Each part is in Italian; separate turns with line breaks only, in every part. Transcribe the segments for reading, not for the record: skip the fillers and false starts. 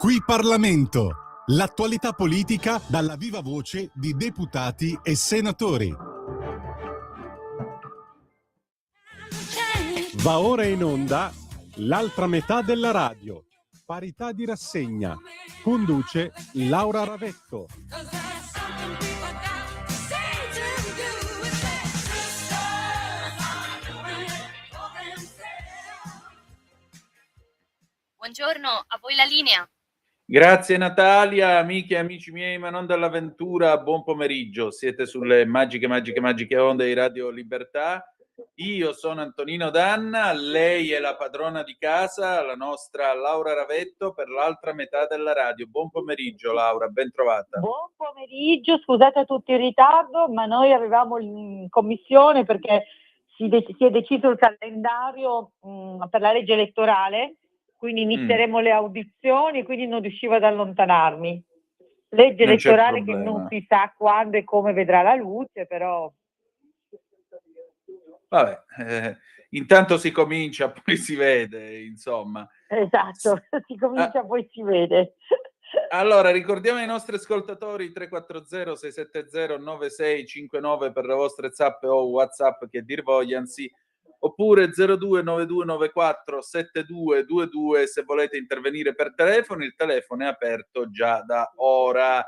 Qui Parlamento, l'attualità politica dalla viva voce di deputati e senatori. Va ora in onda l'altra metà della radio, parità di rassegna. Conduce Laura Ravetto.
Buongiorno, a voi la linea.
Grazie Natalia, amiche e amici miei, ma non dall'avventura, buon pomeriggio. Siete sulle magiche onde di Radio Libertà. Io sono Antonino Danna, lei è la padrona di casa, la nostra Laura Ravetto per l'altra metà della radio. Buon pomeriggio Laura, ben trovata.
Buon pomeriggio, scusate a tutti il ritardo, ma noi avevamo in commissione perché si è deciso il calendario per la legge elettorale, quindi inizieremo le audizioni, quindi non riuscivo ad allontanarmi. Legge elettorale che non si sa quando e come vedrà la luce, però...
Vabbè, intanto si comincia, poi si vede, insomma.
Esatto, si comincia, poi si vede.
Allora, ricordiamo ai nostri ascoltatori 340-670-9659 per le vostre zappe o WhatsApp che dir vogliansi, oppure 0292947222 se volete intervenire per telefono. Il telefono è aperto già da ora.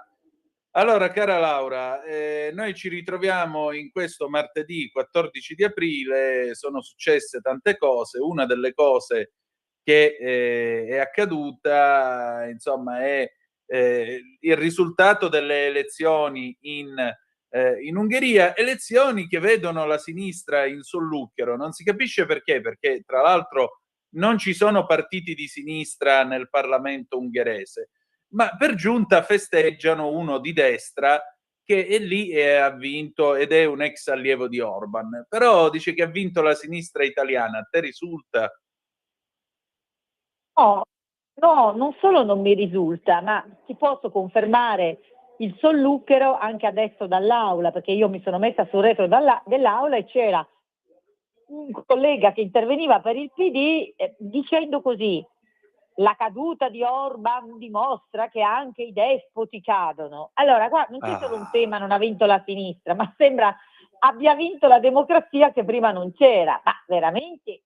Allora, cara Laura, noi ci ritroviamo in questo martedì 14 di aprile, sono successe tante cose, una delle cose che è accaduta, insomma, è il risultato delle elezioni in Ungheria, elezioni che vedono la sinistra in solluchero, non si capisce perché, tra l'altro non ci sono partiti di sinistra nel Parlamento ungherese, ma per giunta festeggiano uno di destra che è lì e ha vinto ed è un ex allievo di Orban, però dice che ha vinto la sinistra italiana. A te risulta?
No, non solo non mi risulta, ma ti posso confermare il solluchero anche adesso dall'aula, perché io mi sono messa sul retro dell'aula e c'era un collega che interveniva per il PD dicendo così: la caduta di Orban dimostra che anche i despoti cadono. Allora, qua non c'è solo un tema, non ha vinto la sinistra, ma sembra abbia vinto la democrazia che prima non c'era. Ma veramente,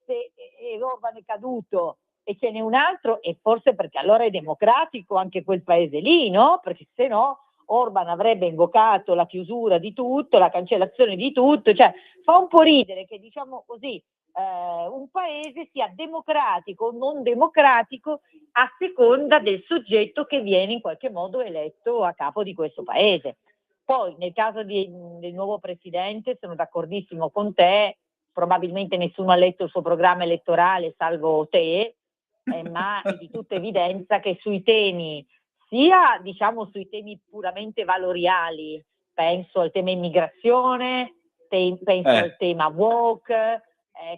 se Orban è caduto e ce n'è un altro, e forse perché allora è democratico anche quel paese lì, no? Perché se no Orban avrebbe invocato la chiusura di tutto, la cancellazione di tutto, cioè fa un po' ridere che, diciamo così, un paese sia democratico o non democratico a seconda del soggetto che viene in qualche modo eletto a capo di questo paese. Poi nel caso del nuovo presidente sono d'accordissimo con te, probabilmente nessuno ha letto il suo programma elettorale salvo te, ma è di tutta evidenza che sui temi, sia diciamo sui temi puramente valoriali, penso al tema immigrazione, penso al tema woke,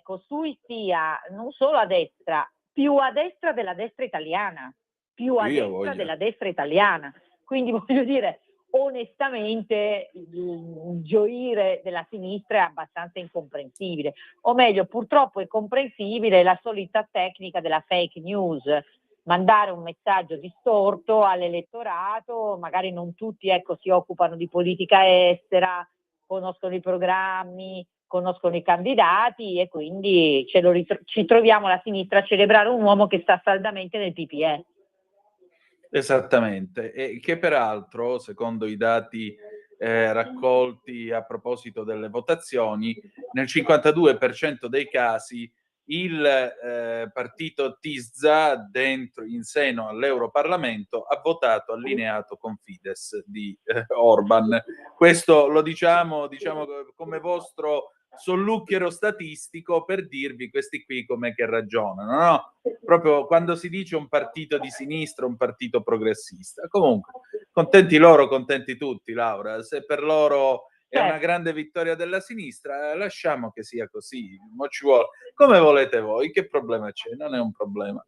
costui sia non solo a destra, più a destra della destra italiana, della destra italiana. Quindi voglio dire, onestamente il gioire della sinistra è abbastanza incomprensibile, o meglio, purtroppo è comprensibile la solita tecnica della fake news, mandare un messaggio distorto all'elettorato, magari non tutti si occupano di politica estera, conoscono i programmi, conoscono i candidati e quindi ci troviamo la sinistra a celebrare un uomo che sta saldamente nel PPE.
Esattamente, e che peraltro, secondo i dati raccolti a proposito delle votazioni, nel 52% dei casi il partito TISZA in seno all'Europarlamento ha votato allineato con Fidesz di Orban. Questo lo diciamo come vostro solluchero statistico per dirvi questi qui com'è che ragionano, no? Proprio quando si dice un partito di sinistra, un partito progressista. Comunque, contenti loro, contenti tutti, Laura. Se per loro è una grande vittoria della sinistra, lasciamo che sia così. Mo ci vuole. Come volete voi, che problema c'è? Non è un problema.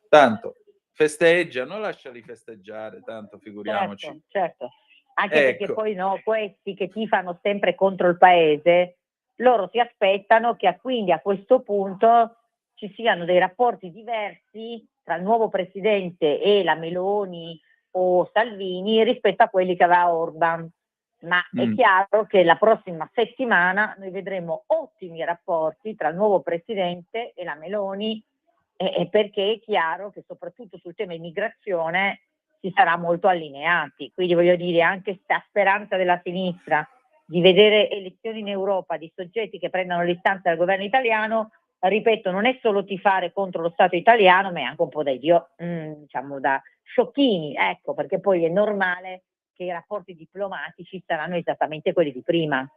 Tanto festeggiano, lasciali festeggiare, tanto figuriamoci.
Certo. Anche perché poi no, questi che tifano sempre contro il paese, loro si aspettano che quindi a questo punto ci siano dei rapporti diversi tra il nuovo presidente e la Meloni o Salvini rispetto a quelli che aveva Orban. Ma è chiaro che la prossima settimana noi vedremo ottimi rapporti tra il nuovo presidente e la Meloni, perché è chiaro che soprattutto sul tema immigrazione si sarà molto allineati. Quindi voglio dire, anche sta speranza della sinistra di vedere elezioni in Europa di soggetti che prendano le istanze dal governo italiano, ripeto, non è solo tifare contro lo Stato italiano, ma è anche un po' diciamo da sciocchini, ecco, perché poi è normale che i rapporti diplomatici saranno esattamente quelli di prima.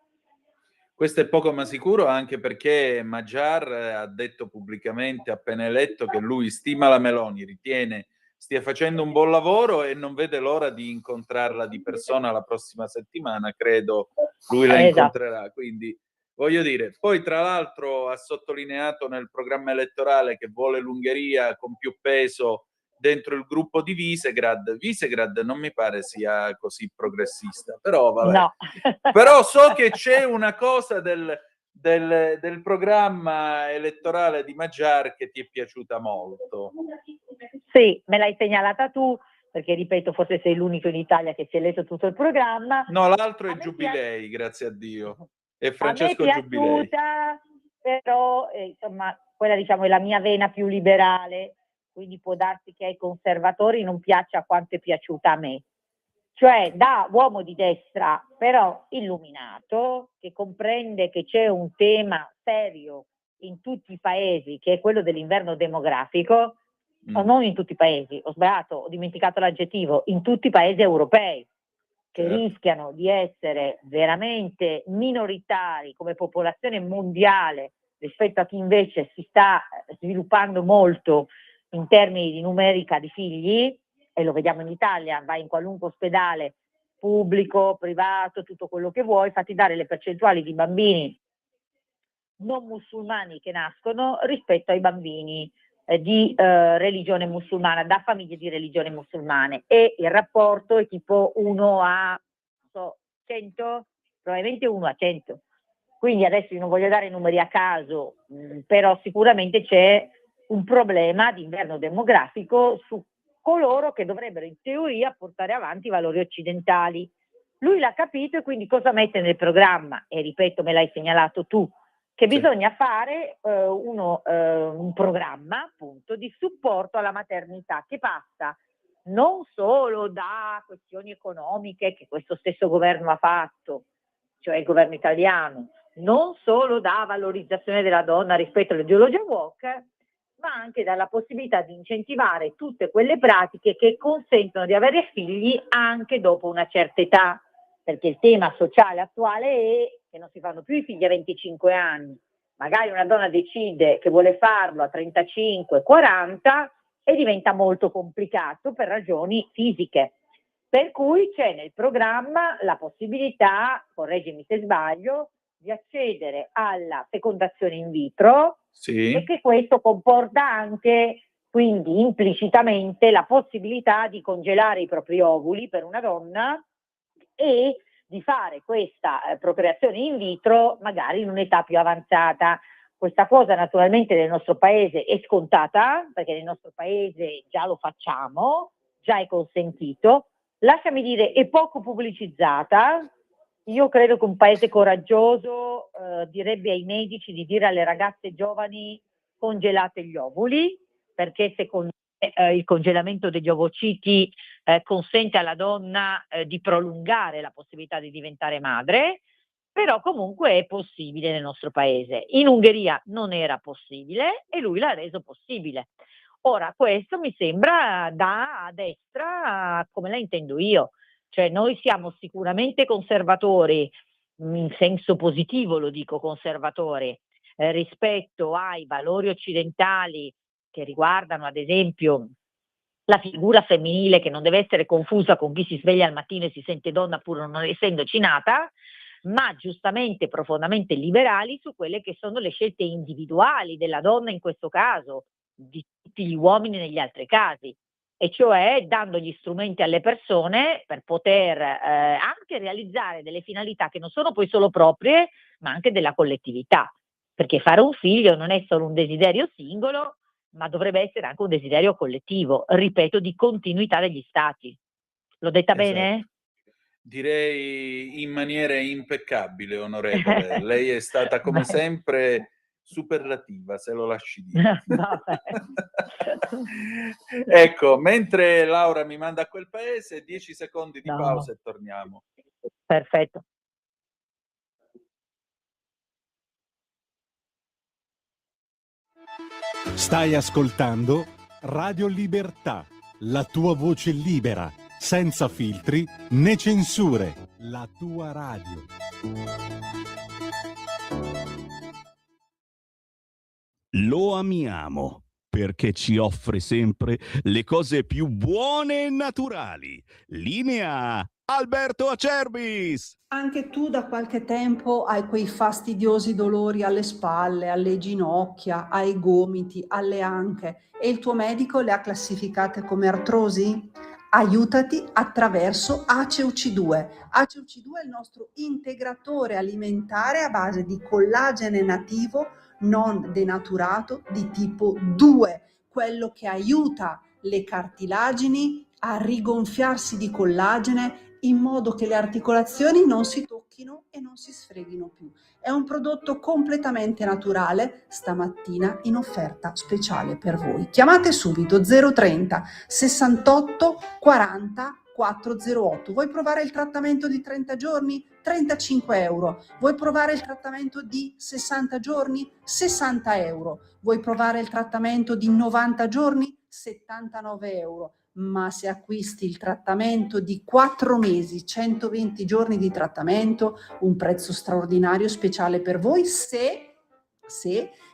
Questo è poco ma sicuro, anche perché Maggiar ha detto pubblicamente, appena eletto, che lui stima la Meloni, ritiene stia facendo un buon lavoro e non vede l'ora di incontrarla di persona la prossima settimana, credo lui la incontrerà. Quindi voglio dire, poi tra l'altro ha sottolineato nel programma elettorale che vuole l'Ungheria con più peso dentro il gruppo di Visegrad. Visegrad non mi pare sia così progressista, però vabbè.
No.
Però so che c'è una cosa del programma elettorale di Maggiar che ti è piaciuta molto.
Sì, me l'hai segnalata tu, perché ripeto, forse sei l'unico in Italia che si è letto tutto il programma.
No, l'altro è Giubilei, grazie a Dio. È Francesco Giubilei.
A me è piaciuta, però insomma, quella diciamo è la mia vena più liberale, quindi può darsi che ai conservatori non piaccia quanto è piaciuta a me. Cioè da uomo di destra, però illuminato, che comprende che c'è un tema serio in tutti i paesi, che è quello dell'inverno demografico, o non in tutti i paesi, ho sbagliato, ho dimenticato l'aggettivo, in tutti i paesi europei, che rischiano di essere veramente minoritari come popolazione mondiale rispetto a chi invece si sta sviluppando molto in termini di numerica di figli, e lo vediamo in Italia, vai in qualunque ospedale pubblico, privato, tutto quello che vuoi, fatti dare le percentuali di bambini non musulmani che nascono rispetto ai bambini di religione musulmana, da famiglie di religione musulmane, e il rapporto è tipo 1 a 100, probabilmente 1 a 100. Quindi adesso io non voglio dare numeri a caso, però sicuramente c'è un problema di inverno demografico su coloro che dovrebbero in teoria portare avanti i valori occidentali. Lui l'ha capito e quindi cosa mette nel programma? E ripeto, me l'hai segnalato tu, che bisogna fare un programma appunto di supporto alla maternità, che passa non solo da questioni economiche che questo stesso governo ha fatto, cioè il governo italiano, non solo da valorizzazione della donna rispetto all'ideologia woke, ma anche dalla possibilità di incentivare tutte quelle pratiche che consentono di avere figli anche dopo una certa età, perché il tema sociale attuale è che non si fanno più i figli a 25 anni, magari una donna decide che vuole farlo a 35, 40 e diventa molto complicato per ragioni fisiche. Per cui c'è nel programma la possibilità, correggimi se sbaglio, di accedere alla fecondazione in vitro, e che questo comporta anche, quindi implicitamente, la possibilità di congelare i propri ovuli per una donna e di fare questa procreazione in vitro magari in un'età più avanzata. Questa cosa naturalmente nel nostro paese è scontata, perché nel nostro paese già lo facciamo, già è consentito. Lasciami dire, è poco pubblicizzata. Io credo che un paese coraggioso direbbe ai medici di dire alle ragazze giovani: congelate gli ovuli, perché secondo me il congelamento degli ovociti consente alla donna di prolungare la possibilità di diventare madre, però comunque è possibile nel nostro paese. In Ungheria non era possibile e lui l'ha reso possibile. Ora, questo mi sembra da destra come la intendo io. Cioè noi siamo sicuramente conservatori, in senso positivo lo dico conservatori, rispetto ai valori occidentali che riguardano ad esempio la figura femminile, che non deve essere confusa con chi si sveglia al mattino e si sente donna pur non essendoci nata, ma giustamente profondamente liberali su quelle che sono le scelte individuali della donna in questo caso, di tutti gli uomini negli altri casi, e cioè dando gli strumenti alle persone per poter anche realizzare delle finalità che non sono poi solo proprie, ma anche della collettività. perché fare un figlio non è solo un desiderio singolo, ma dovrebbe essere anche un desiderio collettivo, ripeto, di continuità degli stati. L'ho detta bene?
Esatto. Direi in maniera impeccabile, onorevole. Lei è stata come
Beh.
sempre superlativa, se lo lasci dire.
Vabbè.
Ecco, mentre Laura mi manda a quel paese, 10 secondi di
No.
pausa e torniamo.
Perfetto.
Stai ascoltando Radio Libertà, la tua voce libera, senza filtri né censure, la tua radio.
Lo amiamo perché ci offre sempre le cose più buone e naturali. Linea Alberto Acerbis!
Anche tu da qualche tempo hai quei fastidiosi dolori alle spalle, alle ginocchia, ai gomiti, alle anche e il tuo medico le ha classificate come artrosi? Aiutati attraverso ACEUC2. ACEUC2 è il nostro integratore alimentare a base di collagene nativo non denaturato di tipo 2, quello che aiuta le cartilagini a rigonfiarsi di collagene in modo che le articolazioni non si tocchino e non si sfreghino più. È un prodotto completamente naturale, stamattina in offerta speciale per voi. Chiamate subito 030 68 40 408. Vuoi provare il trattamento di 30 giorni? 35 euro. Vuoi provare il trattamento di 60 giorni? 60 euro. Vuoi provare il trattamento di 90 giorni? 79 euro. Ma se acquisti il trattamento di 4 mesi, 120 giorni di trattamento, un prezzo straordinario speciale per voi se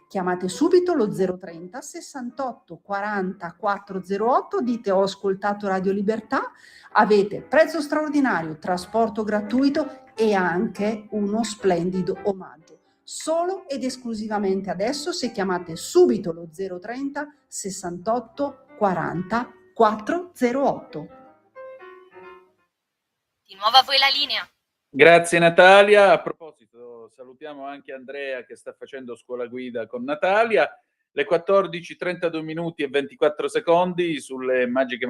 chiamate subito lo 030 68 40 408, dite ho ascoltato Radio Libertà, avete prezzo straordinario, trasporto gratuito e anche uno splendido omaggio. Solo ed esclusivamente adesso se chiamate subito lo 030 68 40 408.
Di nuovo a voi la linea.
Grazie Natalia. A proposito, salutiamo anche Andrea che sta facendo scuola guida con Natalia. Le 14:32 minuti e 24 secondi sulle magiche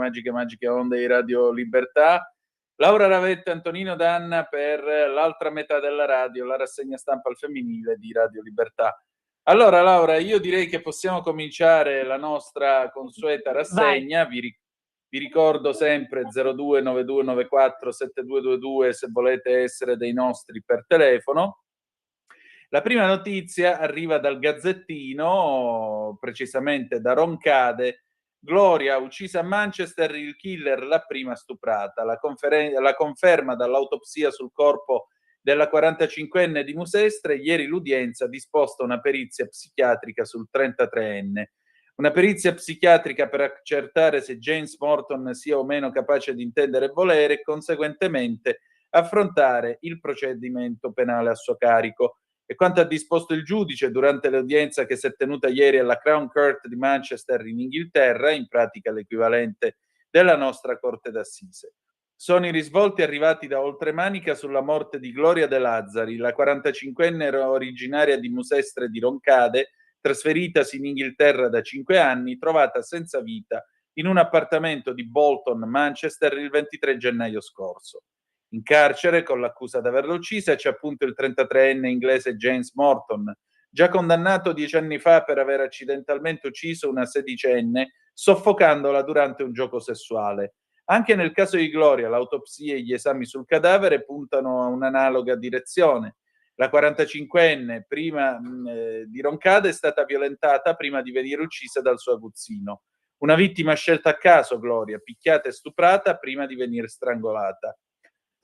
onde di Radio Libertà. Laura Ravetta e Antonino Danna per l'altra metà della radio, la rassegna stampa al femminile di Radio Libertà. Allora Laura, io direi che possiamo cominciare la nostra consueta rassegna. Vi ricordo sempre 0292947222 se volete essere dei nostri per telefono. La prima notizia arriva dal Gazzettino, precisamente da Roncade. Gloria uccisa a Manchester, il killer la prima stuprata. La conferma dall'autopsia sul corpo della 45enne di Musestre. Ieri l'udienza ha disposto una perizia psichiatrica sul 33enne. Una perizia psichiatrica per accertare se James Morton sia o meno capace di intendere e volere e conseguentemente affrontare il procedimento penale a suo carico. E quanto ha disposto il giudice durante l'udienza che si è tenuta ieri alla Crown Court di Manchester in Inghilterra, in pratica l'equivalente della nostra Corte d'Assise. Sono i risvolti arrivati da Oltremanica sulla morte di Gloria De Lazzari, la 45enne originaria di Musestre di Roncade, trasferitasi in Inghilterra da 5 anni, trovata senza vita in un appartamento di Bolton, Manchester, il 23 gennaio scorso. In carcere, con l'accusa di averla uccisa, c'è appunto il 33enne inglese James Morton, già condannato 10 anni fa per aver accidentalmente ucciso una sedicenne soffocandola durante un gioco sessuale. Anche nel caso di Gloria, l'autopsia e gli esami sul cadavere puntano a un'analoga direzione. La 45enne prima di Roncade è stata violentata prima di venire uccisa dal suo aguzzino. Una vittima scelta a caso, Gloria, picchiata e stuprata prima di venire strangolata.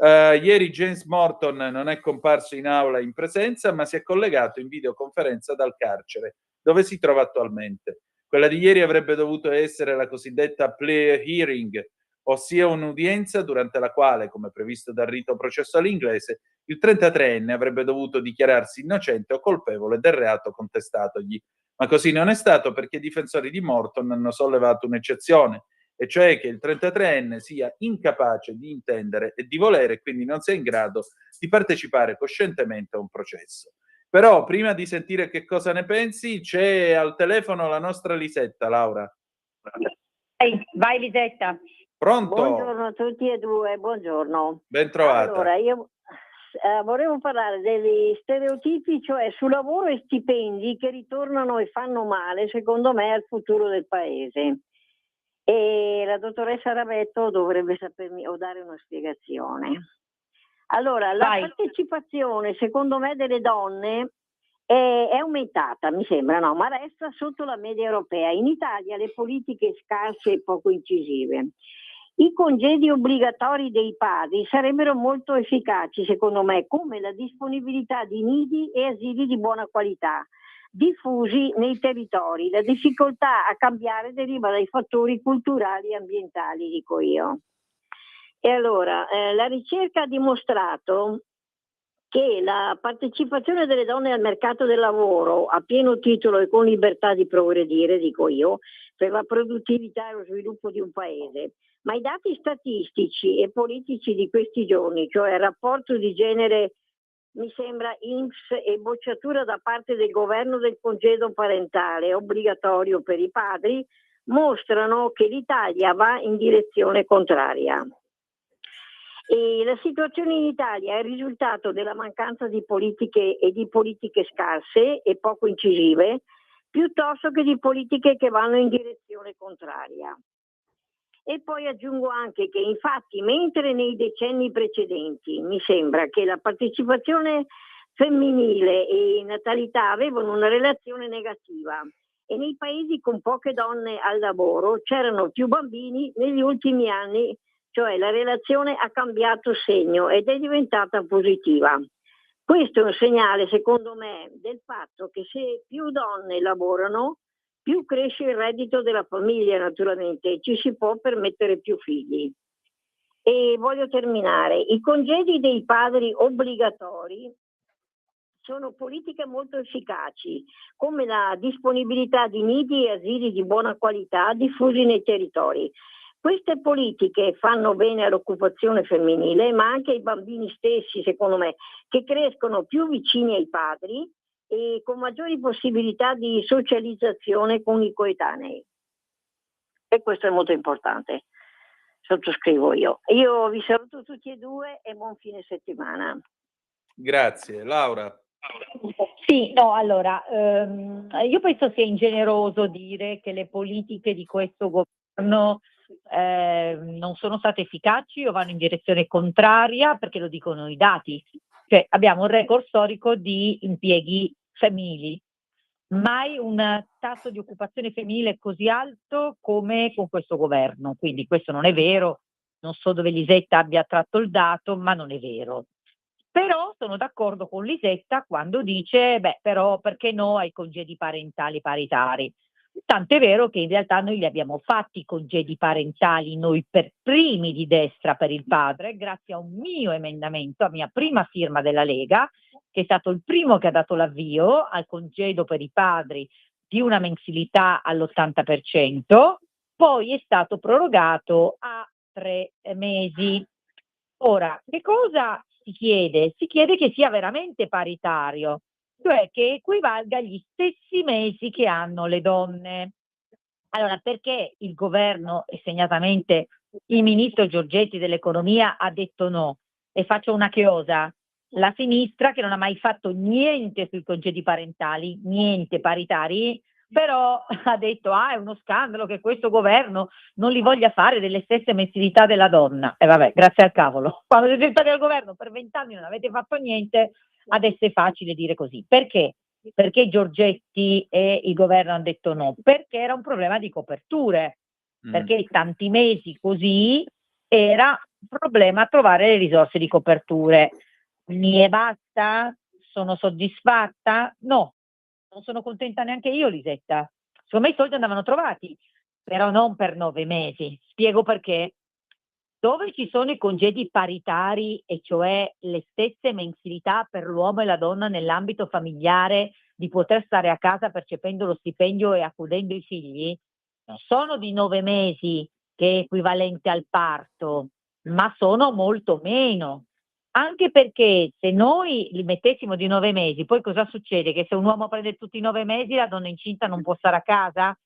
Ieri James Morton non è comparso in aula in presenza, ma si è collegato in videoconferenza dal carcere, dove si trova attualmente. Quella di ieri avrebbe dovuto essere la cosiddetta plea hearing, ossia un'udienza durante la quale, come previsto dal rito processuale inglese, il 33enne avrebbe dovuto dichiararsi innocente o colpevole del reato contestatogli. Ma così non è stato perché i difensori di Morton hanno sollevato un'eccezione, e cioè che il 33enne sia incapace di intendere e di volere e quindi non sia in grado di partecipare coscientemente a un processo. Però prima di sentire che cosa ne pensi, c'è al telefono la nostra Lisetta, Laura.
Vai Lisetta.
Pronto?
Buongiorno a tutti e due, buongiorno.
Ben trovata.
Allora, io volevo parlare degli stereotipi, cioè sul lavoro e stipendi che ritornano e fanno male, secondo me, al futuro del paese. E la dottoressa Ravetto dovrebbe sapermi o dare una spiegazione. Allora, la partecipazione, secondo me, delle donne è aumentata, mi sembra, no, ma resta sotto la media europea. In Italia le politiche scarse e poco incisive. I congedi obbligatori dei padri sarebbero molto efficaci, secondo me, come la disponibilità di nidi e asili di buona qualità, diffusi nei territori. La difficoltà a cambiare deriva dai fattori culturali e ambientali, dico io. E allora, la ricerca ha dimostrato che la partecipazione delle donne al mercato del lavoro a pieno titolo e con libertà di progredire, dico io, per la produttività e lo sviluppo di un paese. Ma i dati statistici e politici di questi giorni, cioè il rapporto di genere, mi sembra INPS e bocciatura da parte del governo del congedo parentale obbligatorio per i padri, mostrano che l'Italia va in direzione contraria. E la situazione in Italia è il risultato della mancanza di politiche e di politiche scarse e poco incisive, piuttosto che di politiche che vanno in direzione contraria. E poi aggiungo anche che infatti mentre nei decenni precedenti mi sembra che la partecipazione femminile e natalità avevano una relazione negativa e nei paesi con poche donne al lavoro c'erano più bambini, negli ultimi anni, cioè la relazione ha cambiato segno ed è diventata positiva. Questo è un segnale, secondo me, del fatto che se più donne lavorano, più cresce il reddito della famiglia, naturalmente, e ci si può permettere più figli. E voglio terminare. I congedi dei padri obbligatori sono politiche molto efficaci, come la disponibilità di nidi e asili di buona qualità diffusi nei territori. Queste politiche fanno bene all'occupazione femminile, ma anche ai bambini stessi, secondo me, che crescono più vicini ai padri e con maggiori possibilità di socializzazione con i coetanei. E questo è molto importante. Sottoscrivo io. Io vi saluto tutti e due e buon fine settimana.
Grazie. Laura.
Sì, no, allora, io penso sia ingeneroso dire che le politiche di questo governo non sono state efficaci o vanno in direzione contraria, perché lo dicono i dati. Cioè abbiamo un record storico di impieghi femminili, mai un tasso di occupazione femminile così alto come con questo governo, quindi questo non è vero, non so dove Lisetta abbia tratto il dato, ma non è vero. Però sono d'accordo con Lisetta quando dice, però perché no ai congedi parentali paritari? Tant'è vero che in realtà noi li abbiamo fatti i congedi parentali, noi per primi di destra per il padre, grazie a un mio emendamento, a mia prima firma della Lega, che è stato il primo che ha dato l'avvio al congedo per i padri di una mensilità all'80%, poi è stato prorogato a 3 mesi. Ora, che cosa si chiede? Si chiede che sia veramente paritario, cioè che equivalga agli stessi mesi che hanno le donne. Allora, perché il governo e segnatamente il ministro Giorgetti dell'economia ha detto no? E faccio una chiosa. La sinistra, che non ha mai fatto niente sui congedi parentali, niente paritari, però ha detto è uno scandalo che questo governo non li voglia fare delle stesse mensilità della donna. E vabbè, grazie al cavolo. Quando siete stati al governo per 20 anni non avete fatto niente, adesso è facile dire così. Perché? Perché Giorgetti e il governo hanno detto no? Perché era un problema di coperture, perché tanti mesi così era un problema trovare le risorse di coperture. E basta? Sono soddisfatta? No, non sono contenta neanche io, Lisetta. Secondo me i soldi andavano trovati, però non per 9 mesi. Spiego perché. Dove ci sono i congedi paritari, e cioè le stesse mensilità per l'uomo e la donna nell'ambito familiare, di poter stare a casa percependo lo stipendio e accudendo i figli, non sono di 9 mesi, che è equivalente al parto, ma sono molto meno. Anche perché se noi li mettessimo di 9 mesi, poi cosa succede? Che se un uomo prende tutti i 9 mesi, la donna incinta non può stare a casa?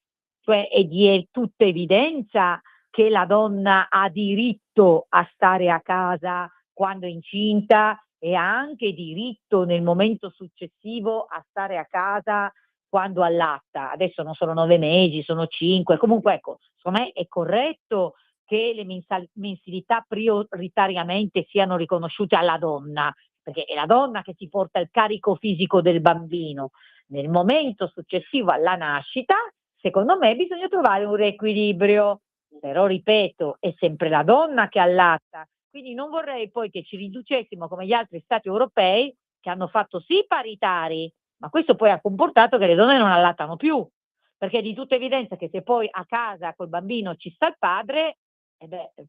Cioè è di tutta evidenza che la donna ha diritto a stare a casa quando è incinta e ha anche diritto nel momento successivo a stare a casa quando allatta. Adesso non sono 9 mesi, sono 5. Comunque ecco, secondo me è corretto che le mensilità prioritariamente siano riconosciute alla donna, perché è la donna che si porta il carico fisico del bambino. Nel momento successivo alla nascita, secondo me bisogna trovare un riequilibrio, però ripeto, è sempre la donna che allatta, quindi non vorrei poi che ci riducessimo come gli altri stati europei che hanno fatto sì paritari, ma questo poi ha comportato che le donne non allattano più, perché è di tutta evidenza che se poi a casa col bambino ci sta il padre,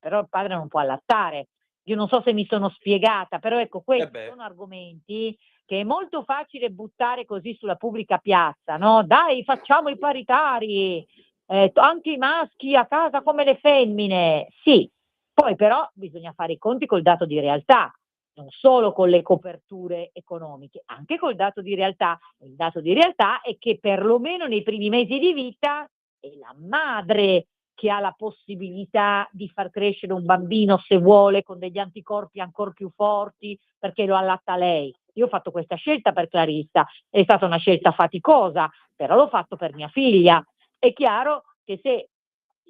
però il padre non può allattare. Io non so se mi sono spiegata, però ecco, questi sono argomenti che è molto facile buttare così sulla pubblica piazza, no? Dai, facciamo i paritari, anche i maschi a casa come le femmine. Sì, poi però bisogna fare i conti col dato di realtà, non solo con le coperture economiche, anche col dato di realtà. Il dato di realtà è che perlomeno nei primi mesi di vita è la madre che ha la possibilità di far crescere un bambino se vuole con degli anticorpi ancora più forti perché lo allatta lei. Io ho fatto questa scelta per Clarissa, è stata una scelta faticosa, però l'ho fatto per mia figlia. È chiaro che se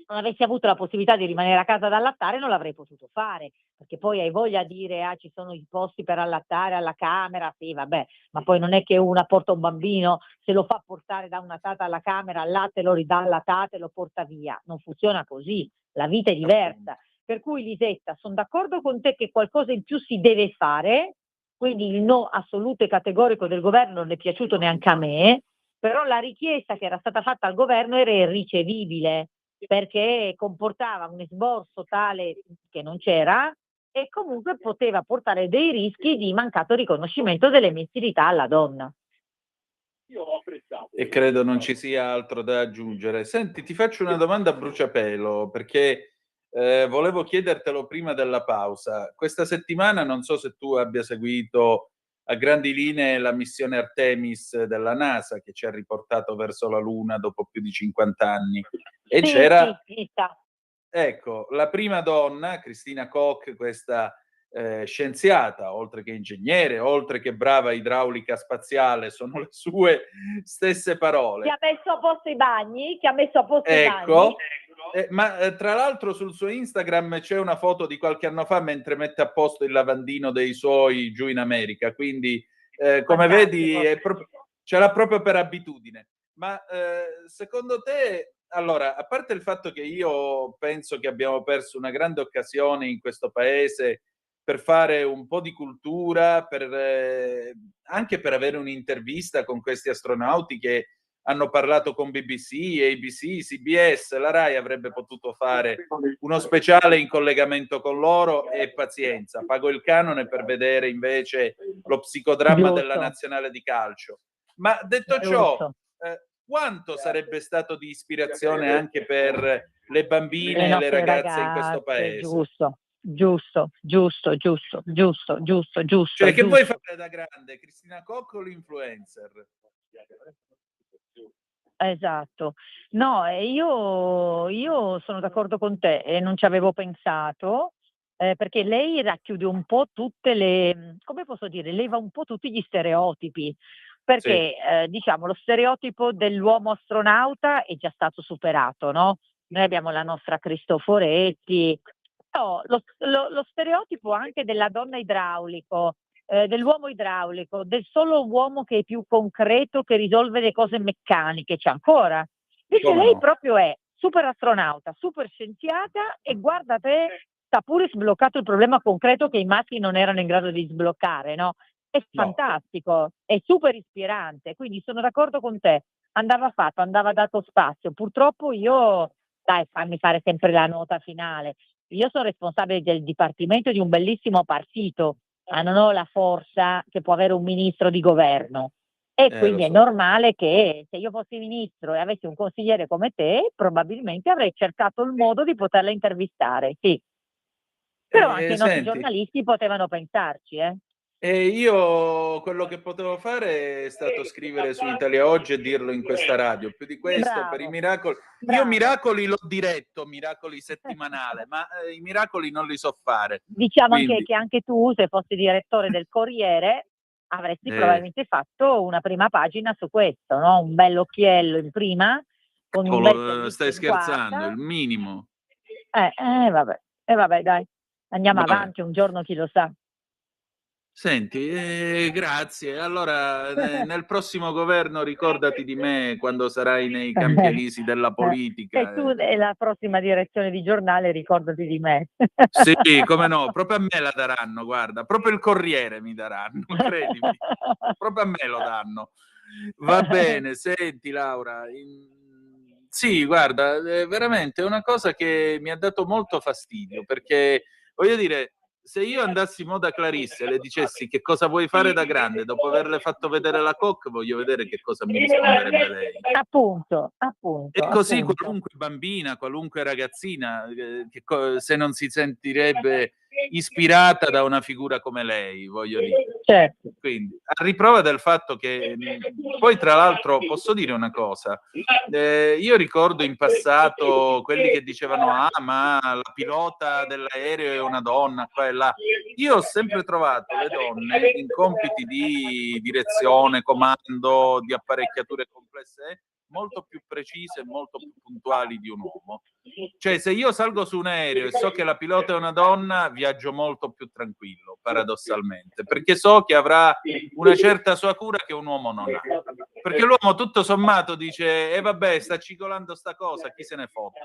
non avessi avuto la possibilità di rimanere a casa ad allattare non l'avrei potuto fare, perché poi hai voglia di dire ci sono i posti per allattare alla camera, sì vabbè, ma poi non è che una porta un bambino, se lo fa portare da una tata alla camera, allatta e lo ridà alla tata e lo porta via, non funziona così, la vita è diversa. Per cui Lisetta, sono d'accordo con te che qualcosa in più si deve fare, quindi il no assoluto e categorico del governo non è piaciuto neanche a me, però la richiesta che era stata fatta al governo era irricevibile perché comportava un esborso tale che non c'era e comunque poteva portare dei rischi di mancato riconoscimento delle mensilità alla donna.
E credo non ci sia altro da aggiungere. Senti, ti faccio una domanda a bruciapelo, perché volevo chiedertelo prima della pausa. Questa settimana non so se tu abbia seguito a grandi linee la missione Artemis della NASA, che ci ha riportato verso la Luna dopo più di 50 anni. E
Sì,
c'era,
sì, sta.
ecco, la prima donna, Christina Koch, questa scienziata, oltre che ingegnere, oltre che brava idraulica spaziale, sono le sue stesse
Che
parole.
ha messo a posto i bagni, che ha messo a posto i bagni.
Ecco, ma tra l'altro sul suo Instagram c'è una foto di qualche anno fa mentre mette a posto il lavandino dei suoi giù in America, quindi come vedi ce l'ha proprio per abitudine. Ma secondo te, allora, a parte il fatto che io penso che abbiamo perso una grande occasione in questo paese per fare un po' di cultura, anche per avere un'intervista con questi astronauti che hanno parlato con BBC, ABC, CBS, la Rai avrebbe potuto fare uno speciale in collegamento con loro e pazienza, pago il canone per vedere invece lo psicodramma della nazionale di calcio. Ma detto ciò, quanto sarebbe stato di ispirazione anche per le bambine e le ragazze in questo paese?
Giusto.
Cioè, che vuoi fare da grande? Cristina Koch o l'influencer?
Esatto. No, io sono d'accordo con te e non ci avevo pensato, perché lei racchiude un po' tutte le come posso dire, leva un po' tutti gli stereotipi, perché, diciamo lo stereotipo dell'uomo astronauta è già stato superato, no, noi abbiamo la nostra Cristoforetti, però lo stereotipo anche della donna idraulico, dell'uomo idraulico, del solo uomo che è più concreto, che risolve le cose meccaniche, c'è ancora. Invece
Come
lei
no?
proprio è super astronauta, super scienziata e guarda te, sta pure sbloccato il problema concreto che i maschi non erano in grado di sbloccare, no? È fantastico, è super ispirante, quindi sono d'accordo con te. Andava fatto, andava dato spazio. Purtroppo io, dai, fammi fare sempre la nota finale. Io sono responsabile del dipartimento di un bellissimo partito, ma non ho la forza che può avere un ministro di governo. E quindi è normale che se io fossi ministro e avessi un consigliere come te, probabilmente avrei cercato il modo di poterla intervistare, sì. Però anche i nostri
Senti,
giornalisti potevano pensarci,
io quello che potevo fare è stato scrivere su Italia Oggi e dirlo in questa radio. Più di questo, per i
Bravo,
miracoli. Io
bravo.
miracoli l'ho diretto, miracoli settimanale, ma i miracoli non li so fare.
Diciamo
Quindi,
che anche tu, se fossi direttore del Corriere, avresti probabilmente fatto una prima pagina su questo, no? Un bell'occhiello in prima, con un bel servizio
stai
in
scherzando,
quarta.
il minimo.
Vabbè, dai, andiamo
Vabbè.
avanti, un giorno chi lo sa.
Senti, grazie. Allora, nel prossimo governo ricordati di me quando sarai nei campi elisi della
E
politica.
tu nella prossima direzione di giornale ricordati di me.
Sì, come no, proprio a me la daranno, guarda, proprio il Corriere mi daranno, credimi, proprio a me lo danno. Va bene, senti Laura, sì, guarda, veramente è una cosa che mi ha dato molto fastidio, perché voglio dire, se io andassi in moda Clarisse e le dicessi che cosa vuoi fare da grande, dopo averle fatto vedere la Coc, voglio vedere che cosa mi risponderebbe lei.
Appunto.
E così qualunque bambina, qualunque ragazzina, se non si sentirebbe ispirata da una figura come lei, voglio dire.
Certo.
Quindi, a riprova del fatto che poi tra l'altro posso dire una cosa, io ricordo in passato quelli che dicevano ma la pilota dell'aereo è una donna, qua e là. Io ho sempre trovato le donne in compiti di direzione, comando, di apparecchiature complesse molto più precise e molto più puntuali di un uomo. Cioè, se io salgo su un aereo e so che la pilota è una donna, viaggio molto più tranquillo, paradossalmente, perché so che avrà una certa sua cura che un uomo non ha. Perché l'uomo tutto sommato dice vabbè, sta cicolando sta cosa, chi se ne fotte.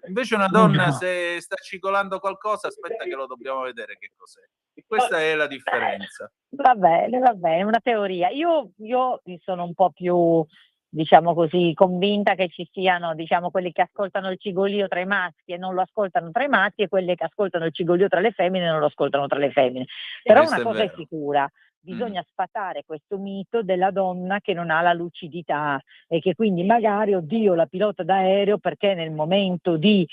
Invece una donna, se sta cicolando qualcosa, aspetta che lo dobbiamo vedere che cos'è. Questa è la differenza.
Va bene, una teoria. Io sono un po' più, diciamo così, convinta che ci siano, diciamo, quelli che ascoltano il cigolio tra i maschi e non lo ascoltano tra i maschi, e quelli che ascoltano il cigolio tra le femmine e non lo ascoltano tra le femmine. Però
Questo
una
è
cosa è
vero.
sicura, bisogna sfatare questo mito della donna che non ha la lucidità e che quindi magari, oddio, la pilota d'aereo perché nel momento di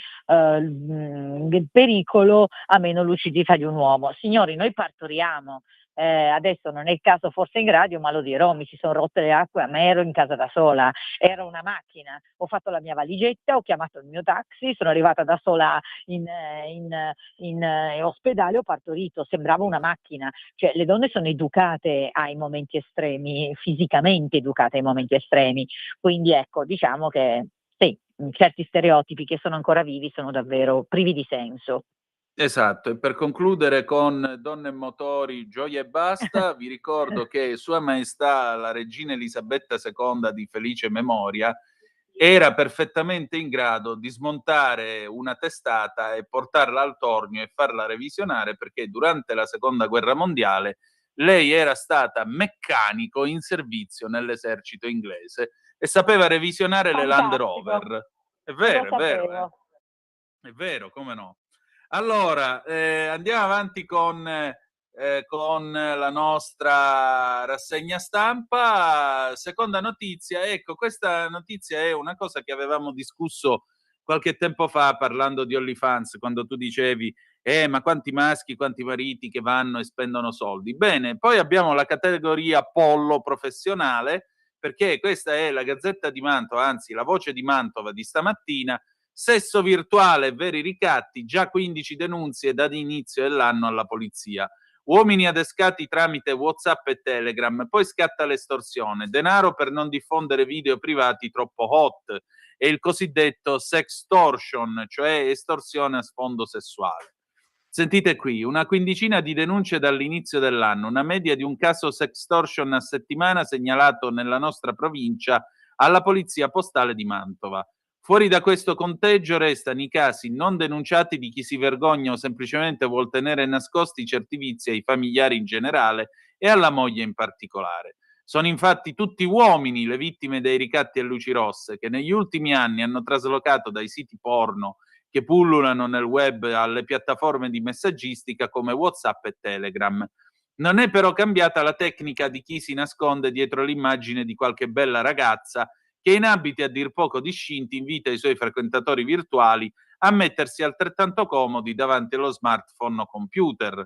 pericolo ha meno lucidità di un uomo. Signori, noi partoriamo. Adesso non è il caso forse in radio, ma lo dirò, mi si sono rotte le acque, a me ero in casa da sola, ero una macchina, ho fatto la mia valigetta, ho chiamato il mio taxi, sono arrivata da sola in ospedale, ho partorito, sembrava una macchina. Cioè, le donne sono educate ai momenti estremi, fisicamente educate ai momenti estremi, quindi ecco, diciamo che sì, certi stereotipi che sono ancora vivi sono davvero privi di senso.
Esatto, e per concludere con Donne e motori, gioia e basta, vi ricordo che Sua Maestà la Regina Elisabetta II di felice memoria era perfettamente in grado di smontare una testata e portarla al tornio e farla revisionare, perché durante la Seconda Guerra Mondiale lei era stata meccanico in servizio nell'esercito inglese e sapeva revisionare le Land Rover. È vero, è vero, è vero, come no. Allora, andiamo avanti con la nostra rassegna stampa. Seconda notizia, ecco, questa notizia è una cosa che avevamo discusso qualche tempo fa parlando di OnlyFans, quando tu dicevi ma quanti maschi, quanti mariti che vanno e spendono soldi. Bene, poi abbiamo la categoria pollo professionale, perché questa è la Gazzetta di Mantova, anzi la Voce di Mantova di stamattina. Sesso virtuale e veri ricatti, già 15 denunzie da inizio dell'anno alla polizia. Uomini adescati tramite WhatsApp e Telegram, poi scatta l'estorsione, denaro per non diffondere video privati troppo hot, e il cosiddetto sextortion, cioè estorsione a sfondo sessuale. Sentite qui, una quindicina di denunce dall'inizio dell'anno, una media di un caso sextortion a settimana segnalato nella nostra provincia alla Polizia Postale di Mantova. Fuori da questo conteggio restano i casi non denunciati di chi si vergogna o semplicemente vuol tenere nascosti certi vizi ai familiari in generale e alla moglie in particolare. Sono infatti tutti uomini le vittime dei ricatti a luci rosse che negli ultimi anni hanno traslocato dai siti porno che pullulano nel web alle piattaforme di messaggistica come WhatsApp e Telegram. Non è però cambiata la tecnica di chi si nasconde dietro l'immagine di qualche bella ragazza che in abiti a dir poco discinti invita i suoi frequentatori virtuali a mettersi altrettanto comodi davanti allo smartphone o computer.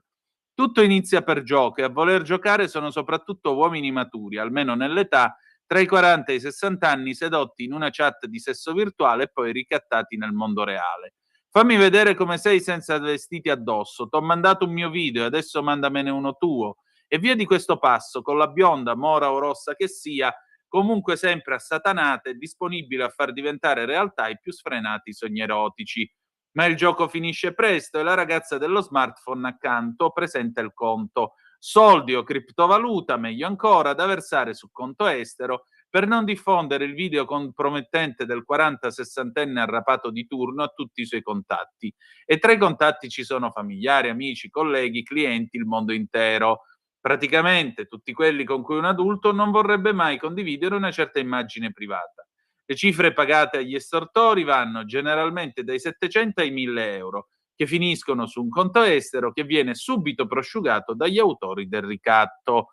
Tutto inizia per gioco e a voler giocare sono soprattutto uomini maturi, almeno nell'età tra i 40 e i 60 anni, sedotti in una chat di sesso virtuale e poi ricattati nel mondo reale. Fammi vedere come sei senza vestiti addosso, t'ho mandato un mio video e adesso mandamene uno tuo. E via di questo passo, con la bionda, mora o rossa che sia, comunque sempre assatanata e disponibile a far diventare realtà i più sfrenati sogni erotici. Ma il gioco finisce presto e la ragazza dello smartphone accanto presenta il conto. Soldi o criptovaluta, meglio ancora, da versare su conto estero per non diffondere il video compromettente del 40-60enne arrapato di turno a tutti i suoi contatti. E tra i contatti ci sono familiari, amici, colleghi, clienti, il mondo intero. Praticamente tutti quelli con cui un adulto non vorrebbe mai condividere una certa immagine privata. Le cifre pagate agli estortori vanno generalmente dai 700 ai 1000 euro, che finiscono su un conto estero che viene subito prosciugato dagli autori del ricatto.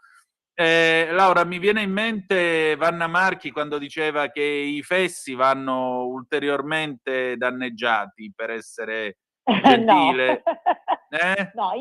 Laura, mi viene in mente Vanna Marchi quando diceva che i fessi vanno ulteriormente danneggiati, per essere gentile.
No.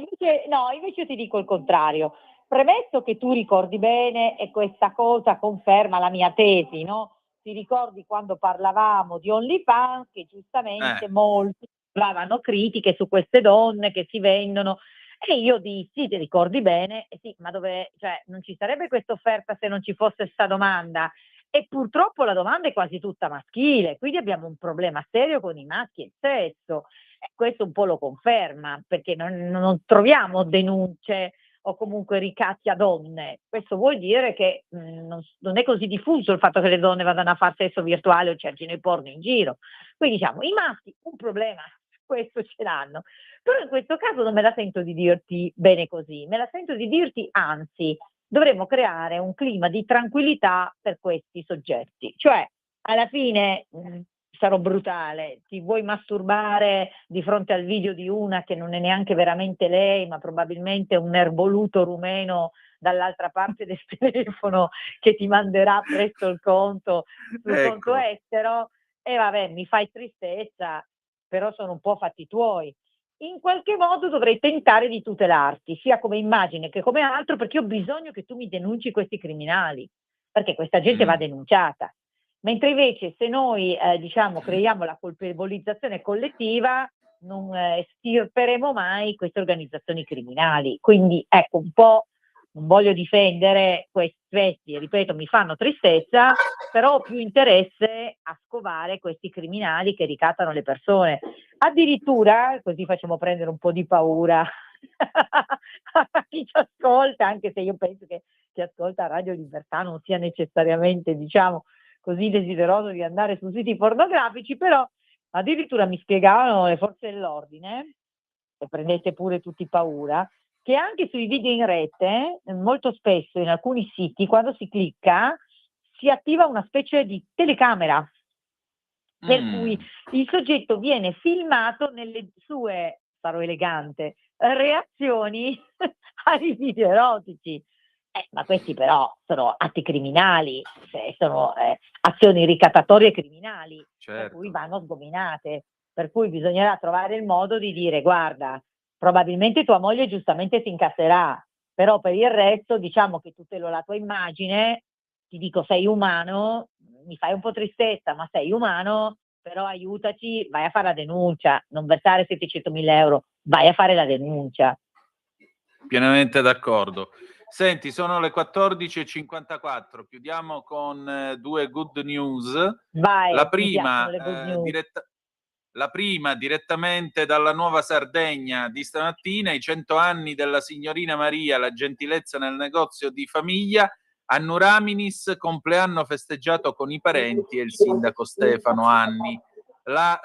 Invece ti dico il contrario. Premesso che tu ricordi bene, e questa cosa conferma la mia tesi, no? Ti ricordi quando parlavamo di OnlyFans, che giustamente molti parlavano critiche su queste donne che si vendono, e io dissi, ti ricordi bene, sì, ma dove, cioè, non ci sarebbe questa offerta se non ci fosse questa domanda. E purtroppo la domanda è quasi tutta maschile, quindi abbiamo un problema serio con i maschi e il sesso. E questo un po' lo conferma, perché non troviamo denunce o comunque ricatti a donne. Questo vuol dire che non è così diffuso il fatto che le donne vadano a fare sesso virtuale o cerchino il porno in giro. Quindi diciamo, i maschi un problema, questo ce l'hanno. Però in questo caso non me la sento di dirti bene così, me la sento di dirti anzi, dovremmo creare un clima di tranquillità per questi soggetti. Cioè, alla fine, sarò brutale, ti vuoi masturbare di fronte al video di una che non è neanche veramente lei, ma probabilmente un erboluto rumeno dall'altra parte del telefono che ti manderà presto il conto sul conto estero, e vabbè, mi fai tristezza, però sono un po' fatti tuoi. In qualche modo dovrei tentare di tutelarti, sia come immagine che come altro, perché ho bisogno che tu mi denunci questi criminali, perché questa gente va denunciata. Mentre invece se noi creiamo la colpevolizzazione collettiva, non estirperemo mai queste organizzazioni criminali. Quindi ecco, un po' non voglio difendere questi, ripeto, mi fanno tristezza, però ho più interesse a scovare questi criminali che ricattano le persone. Addirittura, così facciamo prendere un po' di paura a chi ci ascolta, anche se io penso che chi ascolta Radio Libertà non sia necessariamente, così desideroso di andare su siti pornografici, però addirittura mi spiegavano le forze dell'ordine, e prendete pure tutti paura, che anche sui video in rete, molto spesso in alcuni siti, quando si clicca, si attiva una specie di telecamera, per cui il soggetto viene filmato nelle sue, sarò elegante, reazioni ai video erotici. Ma questi però sono atti criminali, sono azioni ricattatorie criminali, per cui vanno sgominate, per cui bisognerà trovare il modo di dire: guarda, probabilmente tua moglie giustamente si incasserà, però per il resto diciamo che tutelo la tua immagine, ti dico sei umano, mi fai un po' tristezza, ma sei umano, però aiutaci, vai a fare la denuncia, non versare 700.000 euro, vai a fare la denuncia.
Pienamente d'accordo. Senti, sono le 14.54, chiudiamo con due good news.
Vai,
la prima direttamente dalla Nuova Sardegna di stamattina, i 100 anni della signorina Maria, la gentilezza nel negozio di famiglia. A Nuraminis, compleanno festeggiato con i parenti e il sindaco Stefano Anni. La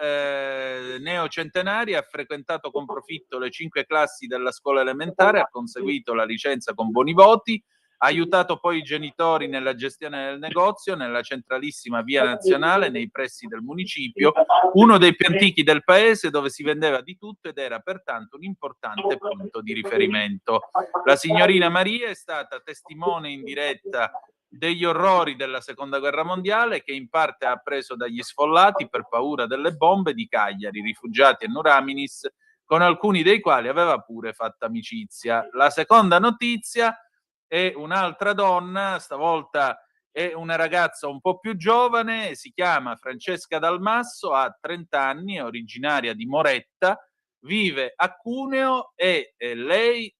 neocentenaria ha frequentato con profitto le 5 classi della scuola elementare, ha conseguito la licenza con buoni voti, ha aiutato poi i genitori nella gestione del negozio nella centralissima via nazionale nei pressi del municipio, uno dei più antichi del paese, dove si vendeva di tutto ed era pertanto un importante punto di riferimento. La signorina Maria è stata testimone in diretta degli orrori della seconda guerra mondiale, che in parte ha appreso dagli sfollati per paura delle bombe di Cagliari, rifugiati a Nuraminis, con alcuni dei quali aveva pure fatto amicizia. La seconda notizia è un'altra donna, stavolta è una ragazza un po' più giovane, si chiama Francesca Dalmasso, ha 30 anni, è originaria di Moretta, vive a Cuneo e lei,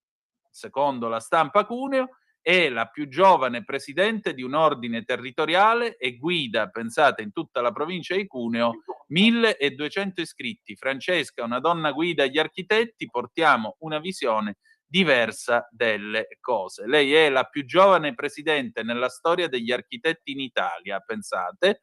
secondo la stampa Cuneo, è la più giovane presidente di un ordine territoriale e guida, pensate, in tutta la provincia di Cuneo, 1200 iscritti. Francesca è una donna guida agli architetti, portiamo una visione diversa delle cose. Lei è la più giovane presidente nella storia degli architetti in Italia, pensate,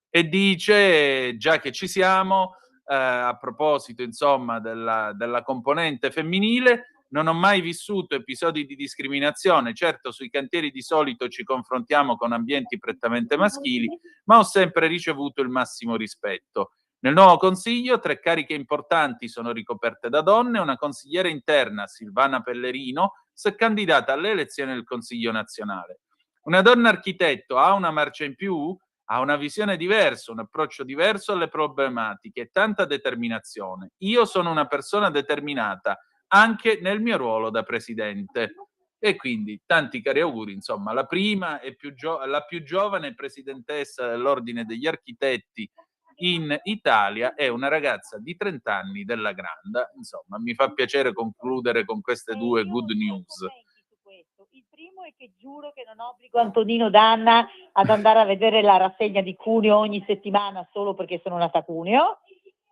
e dice, già che ci siamo, a proposito insomma della componente femminile, non ho mai vissuto episodi di discriminazione, certo sui cantieri di solito ci confrontiamo con ambienti prettamente maschili, ma ho sempre ricevuto il massimo rispetto. Nel nuovo Consiglio 3 cariche importanti sono ricoperte da donne, una consigliera interna, Silvana Pellerino, si è candidata alle elezioni del Consiglio nazionale. Una donna architetto ha una marcia in più? Ha una visione diversa, un approccio diverso alle problematiche e tanta determinazione. Io sono una persona determinata anche nel mio ruolo da presidente. E quindi tanti cari auguri, insomma, la prima e la più giovane presidentessa dell'Ordine degli Architetti in Italia è una ragazza di 30 anni della Granda. Insomma, mi fa piacere concludere con queste due good news.
Il primo è che giuro che non obbligo Antonino Danna ad andare a vedere la rassegna di Cuneo ogni settimana solo perché sono nata a Cuneo,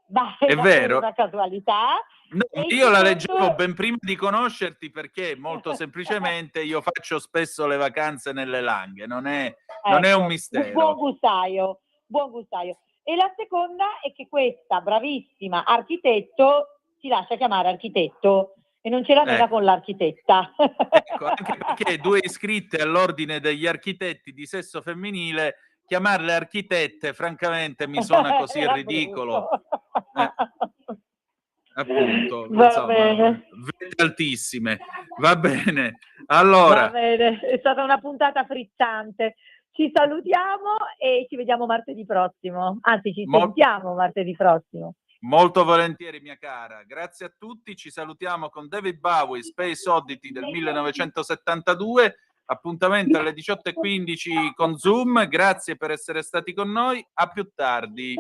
ma
è vero,
una casualità.
No, io la leggevo ben prima di conoscerti, perché molto semplicemente io faccio spesso le vacanze nelle Langhe, non è un mistero.
Buon gustaio. E la seconda è che questa bravissima architetto si lascia chiamare architetto e non ce l'aveva con l'architetta.
Ecco, anche perché 2 iscritte all'ordine degli architetti di sesso femminile, chiamarle architette francamente mi suona così ridicolo. Appunto,
Va bene.
Vette altissime. Va bene. Allora,
va bene, è stata una puntata frizzante. Ci salutiamo e ci vediamo martedì prossimo. Anzi, ci sentiamo martedì prossimo.
Molto volentieri, mia cara. Grazie a tutti. Ci salutiamo con David Bowie, Space Oddity del 1972. Appuntamento alle 18:15 con Zoom. Grazie per essere stati con noi. A più tardi.